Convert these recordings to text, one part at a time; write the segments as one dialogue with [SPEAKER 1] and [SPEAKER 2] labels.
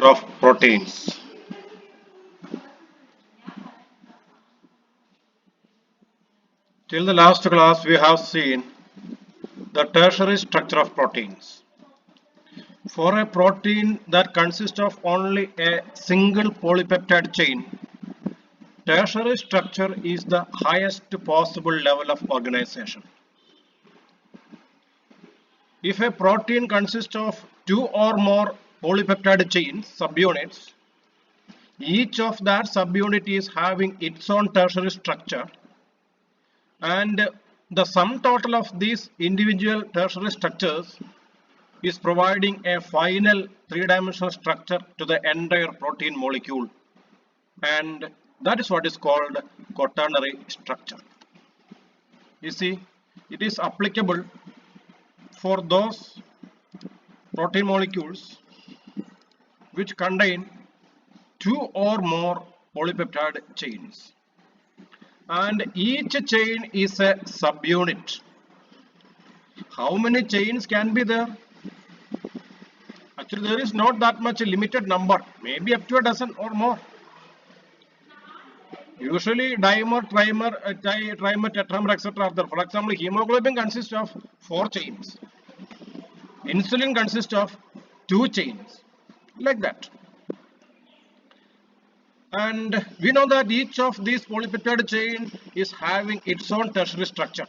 [SPEAKER 1] of proteins. Till the last class we have seen the tertiary structure of proteins. For a protein that consists of only a single polypeptide chain, tertiary structure is the highest possible level of organization. If a protein consists of two or more polypeptide chains, subunits, each of that subunit is having its own tertiary structure, and the sum total of these individual tertiary structures is providing a final three-dimensional structure to the entire protein molecule, and that is what is called quaternary structure. You see, it is applicable for those protein molecules which contain two or more polypeptide chains, and each chain is a subunit. How many chains can be there? Actually, there is not that much limited number, maybe up to a dozen or more. Usually dimer, trimer, trimer, tetramer, etc. are there. For example, hemoglobin consists of 4 chains. Insulin consists of 2 chains. Like that. And we know that each of these polypeptide chain is having its own tertiary structure.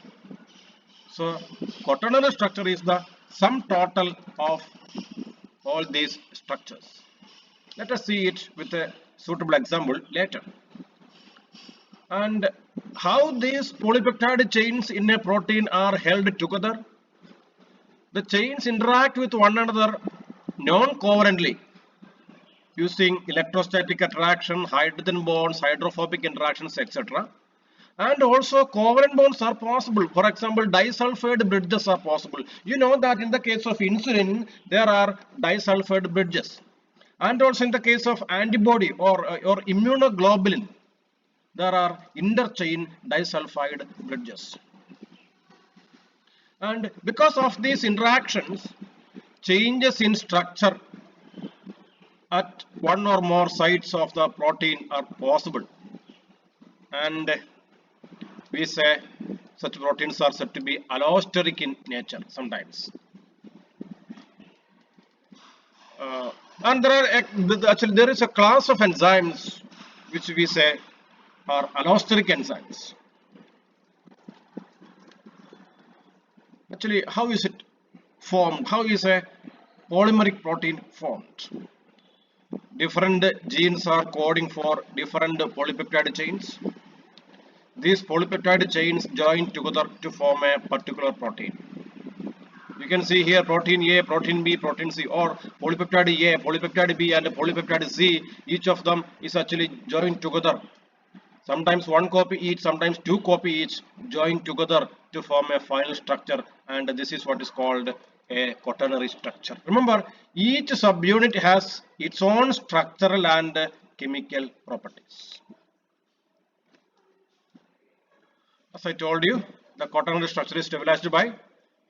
[SPEAKER 1] So quaternary structure is the sum total of all these structures. Let us see it with a suitable example later. And how these polypeptide chains in a protein are held together? The chains interact with one another non-covalently using electrostatic attraction, hydrogen bonds, hydrophobic interactions, etc. And also covalent bonds are possible. For example, disulfide bridges are possible. You know that in the case of insulin, there are disulfide bridges. And also in the case of antibody or immunoglobulin, there are interchain disulfide bridges. And because of these interactions, changes in structure at one or more sites of the protein are possible. And we say such proteins are said to be allosteric in nature sometimes. And there is a class of enzymes which we say are allosteric enzymes. Actually, how is it formed? How is a polymeric protein formed? Different genes are coding for different polypeptide chains. These polypeptide chains join together to form a particular protein. You can see here protein A, protein B, protein C, or polypeptide A, polypeptide B, and polypeptide C. Each of them is actually joined together. Sometimes one copy each, sometimes 2 copy each, joined together to form a final structure, and this is what is called a quaternary structure. Remember, each subunit has its own structural and chemical properties. As I told you, the quaternary structure is stabilized by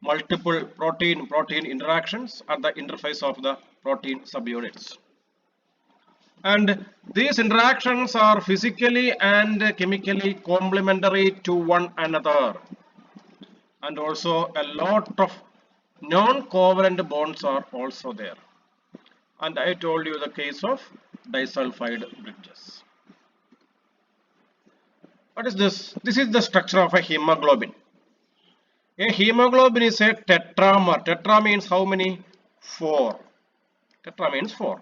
[SPEAKER 1] multiple protein-protein interactions at the interface of the protein subunits. And these interactions are physically and chemically complementary to one another. And also a lot of non-covalent bonds are also there. And I told you the case of disulfide bridges. What is this? This is the structure of a hemoglobin. A hemoglobin is a tetramer. Tetra means how many? 4. Tetra means 4.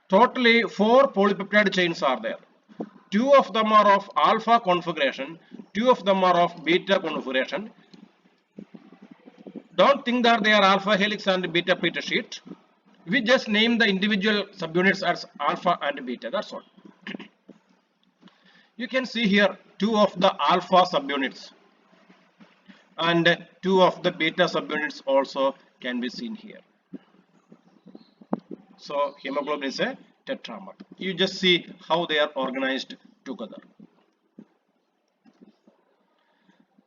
[SPEAKER 1] Totally 4 polypeptide chains are there. 2 of them are of alpha configuration, 2 of them are of beta configuration. Don't think that they are alpha helix and beta petal sheet. We just name the individual subunits as alpha and beta, that's all. You can see here 2 of the alpha subunits and 2 of the beta subunits also can be seen here. So hemoglobin is a tetramer. You just see how they are organized together.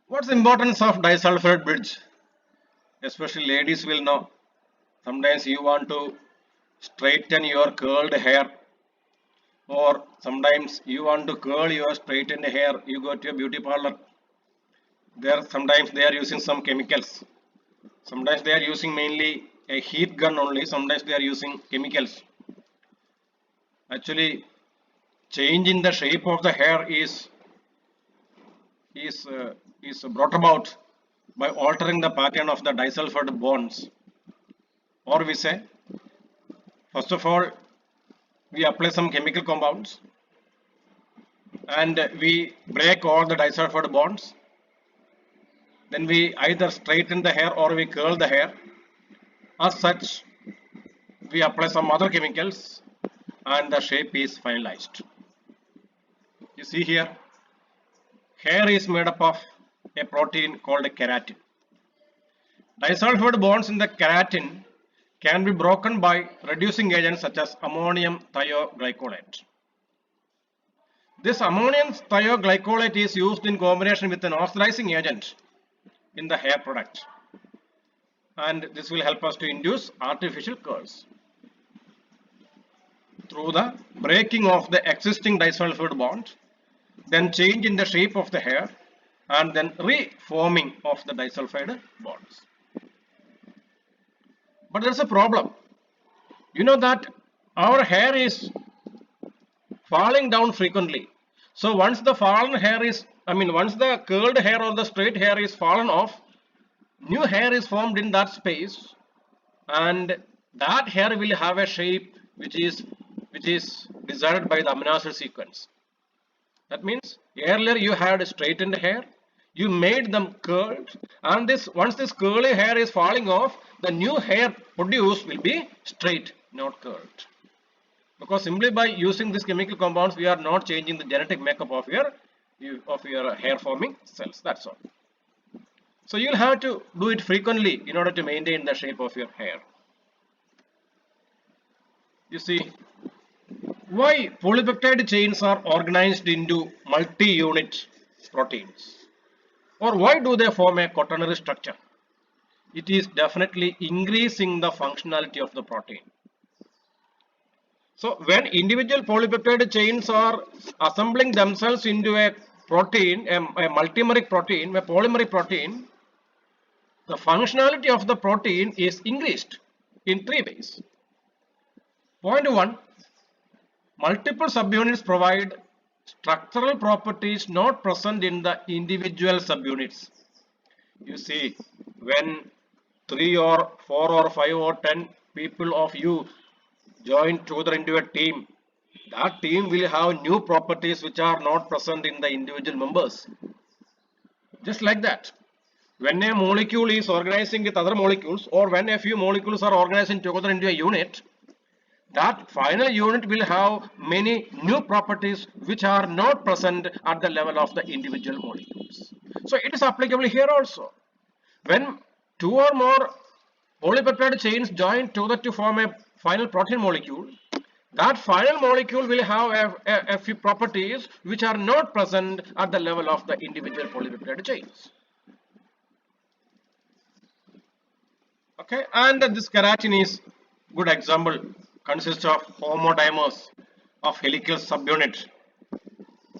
[SPEAKER 1] What's the importance of disulfide bridge? Especially ladies will know. Sometimes you want to straighten your curled hair, or sometimes you want to curl your straightened hair, you go to a beauty parlor. There sometimes they are using some chemicals. Sometimes they are using mainly a heat gun only. Sometimes they are using chemicals. Actually, changing the shape of the hair is uh, is brought about by altering the pattern of the disulfide bonds. Or we say, first of all, we apply some chemical compounds and we break all the disulfide bonds. Then we either straighten the hair or we curl the hair. As such, we apply some other chemicals and the shape is finalized. You see here, hair is made up of a protein called keratin. Disulfide bonds in the keratin can be broken by reducing agents such as ammonium thioglycolate. This ammonium thioglycolate is used in combination with an oxidizing agent in the hair product, and this will help us to induce artificial curls through the breaking of the existing disulfide bond, then change in the shape of the hair, and then reforming of the disulfide bonds. But there's a problem. You know that our hair is falling down frequently. So once the fallen hair is, once the curled hair or the straight hair is fallen off, new hair is formed in that space, and that hair will have a shape which is desired by the amino acid sequence. That means earlier you had straightened hair, you made them curled, and once this curly hair is falling off, the new hair produced will be straight, not curled. Because simply by using these chemical compounds, we are not changing the genetic makeup of your hair forming cells. That's all. So you'll have to do it frequently in order to maintain the shape of your hair. You see, why polypeptide chains are organized into multi-unit proteins, or why do they form a quaternary structure? It is definitely increasing the functionality of the protein. So when individual polypeptide chains are assembling themselves into a protein, a multimeric protein, a polymeric protein, the functionality of the protein is increased in three ways. Point 1, multiple subunits provide structural properties not present in the individual subunits. You see, when 3 or 4 or 5 or 10 people of you join together into a team, that team will have new properties which are not present in the individual members. Just like that, when a molecule is organizing with other molecules, or when a few molecules are organizing together into a unit, that final unit will have many new properties which are not present at the level of the individual molecules. So it is applicable here also. When two or more polypeptide chains join together to form a final protein molecule, that final molecule will have a few properties which are not present at the level of the individual polypeptide chains. Okay, and this keratin is good example, consists of homodimers of helical subunit,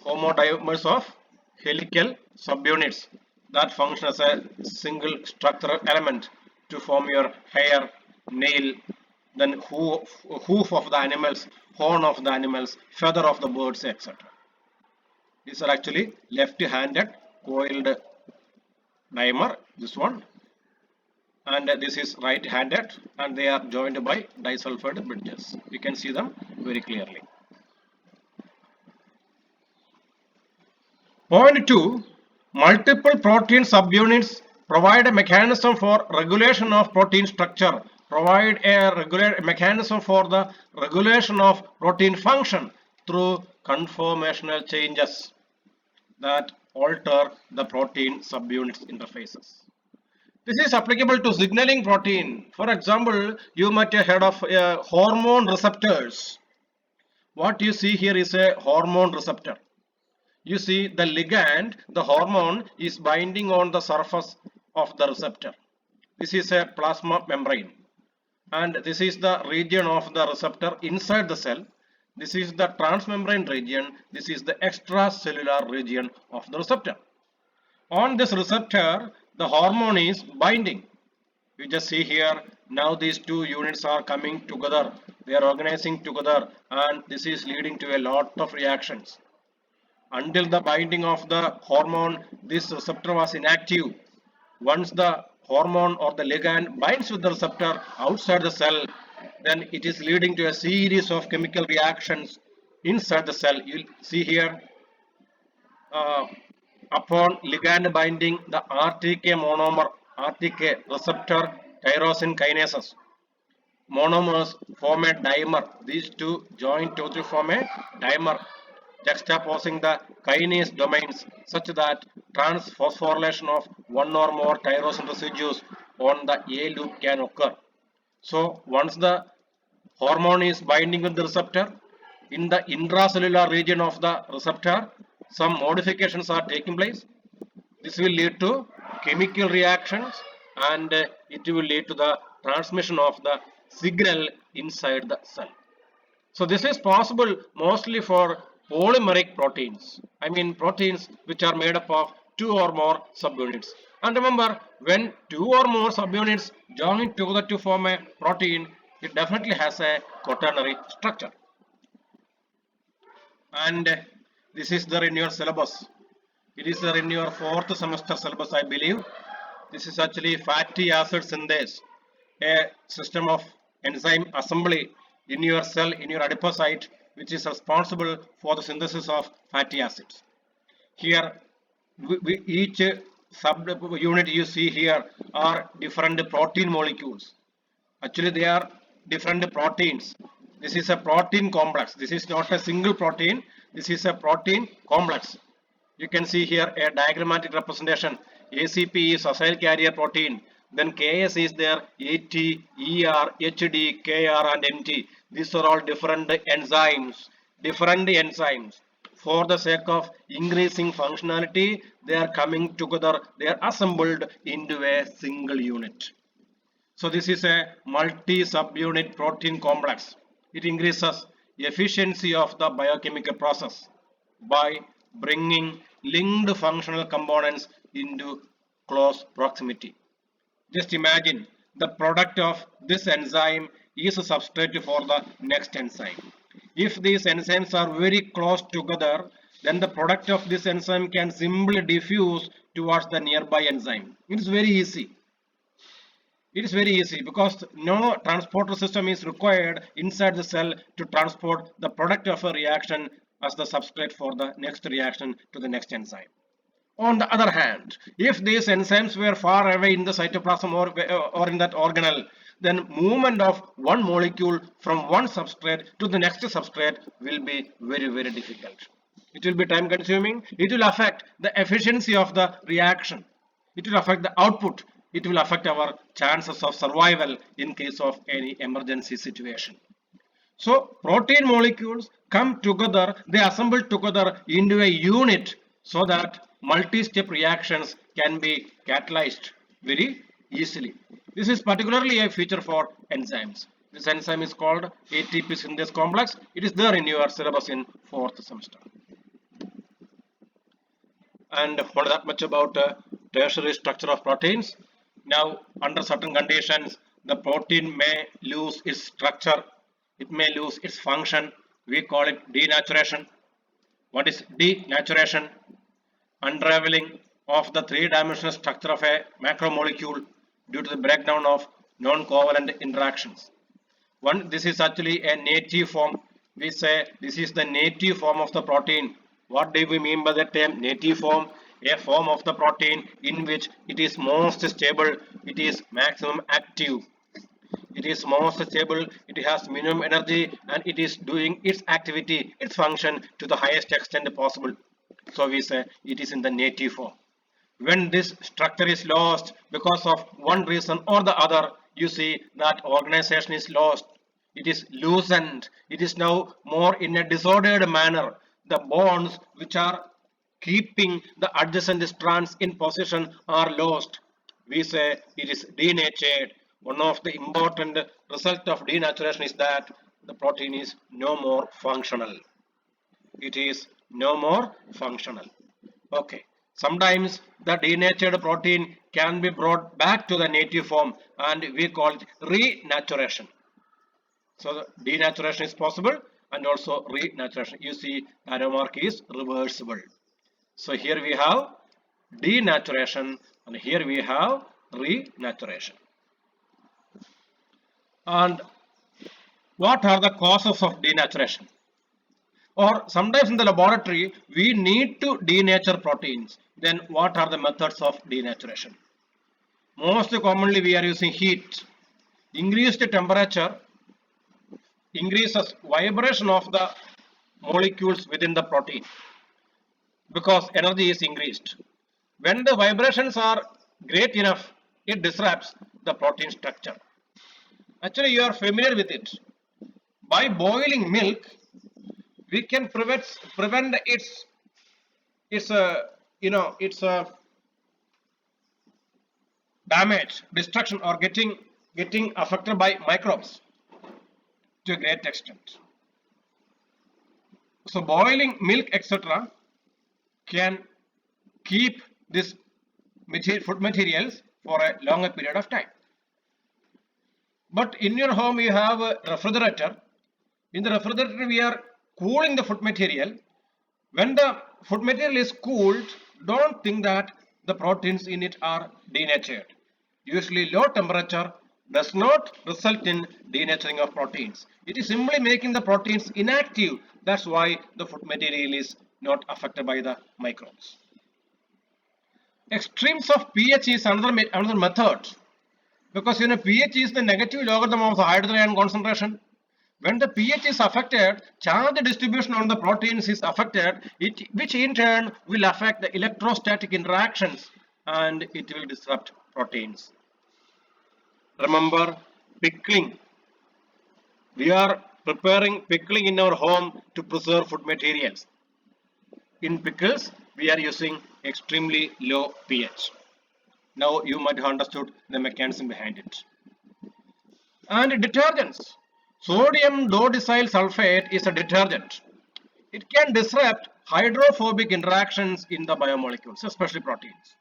[SPEAKER 1] homodimers of helical subunits that function as a single structural element to form your hair, nail, then hoof of the animals, horn of the animals, feather of the birds, etc. These are actually left-handed coiled dimer, this one, and this is right-handed, and they are joined by disulfide bridges. You can see them very clearly. Point 2, multiple protein subunits provide a mechanism for regulation of protein structure, provide a mechanism for the regulation of protein function through conformational changes that alter the protein subunits interfaces. This is applicable to signaling protein. For example, you might have heard of hormone receptors. What you see here is a hormone receptor. You see the ligand, the hormone, is binding on the surface of the receptor. This is a plasma membrane. and this is the region of the receptor inside the cell. This is the transmembrane region. This is the extracellular region of the receptor. On this receptor, the hormone is binding. You just see here, now these two units are coming together. They are organizing together, and this is leading to a lot of reactions. Until the binding of the hormone, this receptor was inactive. Once the hormone or the ligand binds with the receptor outside the cell, then it is leading to a series of chemical reactions inside the cell. You will see here, uh, upon ligand binding, the RTK monomer, RTK receptor tyrosine kinases, monomers form a dimer. These two join to form a dimer, juxtaposing the kinase domains such that transphosphorylation of one or more tyrosine residues on the A loop can occur. So once the hormone is binding with the receptor, in the intracellular region of the receptor, some modifications are taking place. This will lead to chemical reactions, and it will lead to the transmission of the signal inside the cell. So this is possible mostly for polymeric proteins. I mean proteins which are made up of two or more subunits. And remember, when two or more subunits join together to form a protein, it definitely has a quaternary structure. And this is there in your syllabus. It is there in your fourth semester syllabus, I believe. This is actually fatty acid synthase, a system of enzyme assembly in your cell, in your adipocyte, which is responsible for the synthesis of fatty acids. Here, each sub unit you see here are different protein molecules. Actually, they are different proteins. This is a protein complex. This is not a single protein. This is a protein complex. You can see here a diagrammatic representation. ACP is acyl carrier protein. Then KS is there, AT, ER, HD, KR and MT. These are all different enzymes. For the sake of increasing functionality, they are coming together. They are assembled into a single unit. So this is a multi-subunit protein complex. It increases efficiency of the biochemical process by bringing linked functional components into close proximity. Just imagine the product of this enzyme is a substrate for the next enzyme. If these enzymes are very close together, then the product of this enzyme can simply diffuse towards the nearby enzyme. It is very easy. It is very easy because no transporter system is required inside the cell to transport the product of a reaction as the substrate for the next reaction to the next enzyme. On the other hand, if these enzymes were far away in the cytoplasm or in that organelle, then movement of one molecule from one substrate to the next substrate will be very, very difficult. It will be time consuming. It will affect the efficiency of the reaction. It will affect the output. It will affect our chances of survival in case of any emergency situation. So protein molecules come together, they assemble together into a unit so that multi-step reactions can be catalyzed very easily. This is particularly a feature for enzymes. This enzyme is called ATP synthase complex. It is there in your syllabus in 4th semester. And not that much about tertiary structure of proteins. Now, under certain conditions, the protein may lose its structure. It may lose its function. We call it denaturation. What is denaturation? Unraveling of the three-dimensional structure of a macromolecule due to the breakdown of non-covalent interactions. This is actually a native form. We say this is the native form of the protein. What do we mean by the term native form? A form of the protein in which it is most stable, it is maximum active. It is most stable, it has minimum energy, and it is doing its activity, its function to the highest extent possible. So we say it is in the native form. When this structure is lost because of one reason or the other, you see that organization is lost. It is loosened. It is now more in a disordered manner. The bonds which are keeping the adjacent strands in position are lost. We say it is denatured. one of the important result of denaturation is that the protein is no more functional. It is no more functional. Okay. Sometimes the denatured protein can be brought back to the native form and we call it renaturation. So the denaturation is possible and also renaturation. You see arrow mark is reversible. So here we have denaturation and here we have renaturation. And what are the causes of denaturation? Or sometimes in the laboratory we need to denature proteins. Then what are the methods of denaturation? Most commonly we are using heat. Increased temperature increases vibration of the molecules within the protein because energy is increased. When the vibrations are great enough, it disrupts the protein structure. Actually, you are familiar with it. By boiling milk, we can prevent its damage, destruction, or getting affected by microbes to a great extent. So boiling milk, etc., can keep this food materials for a longer period of time. But in your home you have a refrigerator. In the refrigerator we are cooling the food material. When the food material is cooled, don't think that the proteins in it are denatured. Usually low temperature does not result in denaturing of proteins. It is simply making the proteins inactive. That's why the food material is not affected by the microbes. Extremes of pH is another method, because pH is the negative logarithm of the hydrogen ion concentration. When the pH is affected, charge distribution on the proteins is affected, which in turn will affect the electrostatic interactions and it will disrupt proteins. Remember pickling. We are preparing pickling in our home to preserve food materials. In pickles, we are using extremely low pH. Now you might have understood the mechanism behind it. And detergents. Sodium dodecyl sulfate is a detergent. It can disrupt hydrophobic interactions in the biomolecules, especially proteins.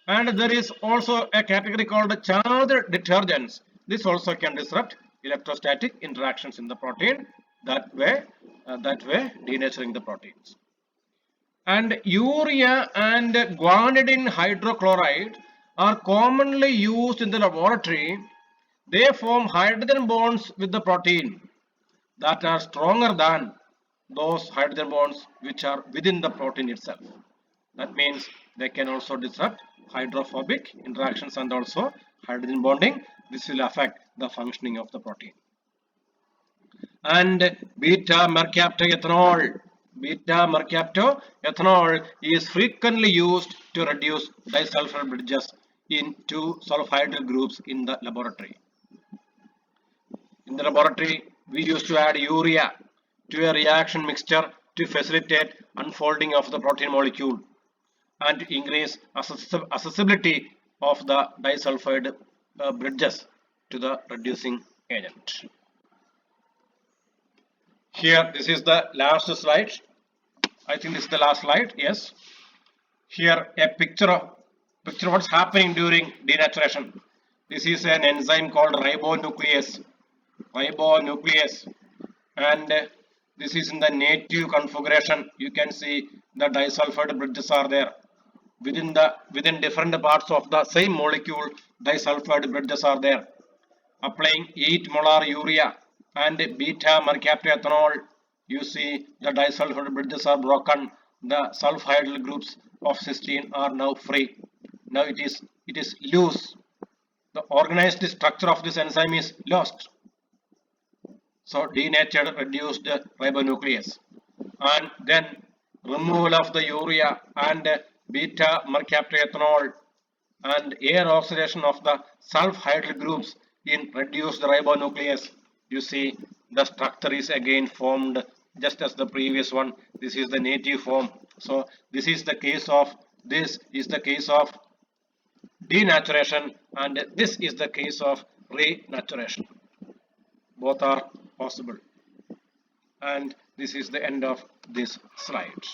[SPEAKER 1] And there is also a category called charged detergents. This also can disrupt electrostatic interactions in the protein, that way denaturing the proteins. And urea and guanidine hydrochloride are commonly used in the laboratory. They form hydrogen bonds with the protein that are stronger than those hydrogen bonds which are within the protein itself. That means they can also disrupt hydrophobic interactions and also hydrogen bonding. This will affect the functioning of the protein. And beta mercaptoethanol. Beta mercaptoethanol is frequently used to reduce disulfide bridges in two sulfhydryl groups in the laboratory. In the laboratory, we used to add urea to a reaction mixture to facilitate unfolding of the protein molecule and to increase accessibility of the disulfide bridges to the reducing agent. Here, this is the last slide. I think this is the last slide. Yes. Here, a picture of what's happening during denaturation. This is an enzyme called ribonuclease. And this is in the native configuration. You can see the disulfide bridges are there. Within different parts of the same molecule, disulfide bridges are there. Applying 8 molar urea and beta mercaptoethanol, you see the disulfide bridges are broken. The sulfhydryl groups of cysteine are now free. Now it is loose. The organized structure of this enzyme is lost. So denatured reduced ribonuclease, and then removal of the urea and beta mercaptoethanol and air oxidation of the sulfhydryl groups in reduced ribonuclease. You see the structure is again formed just as the previous one. This is the native form. So this is the case of denaturation, and this is the case of renaturation. Both are possible. And this is the end of this slide.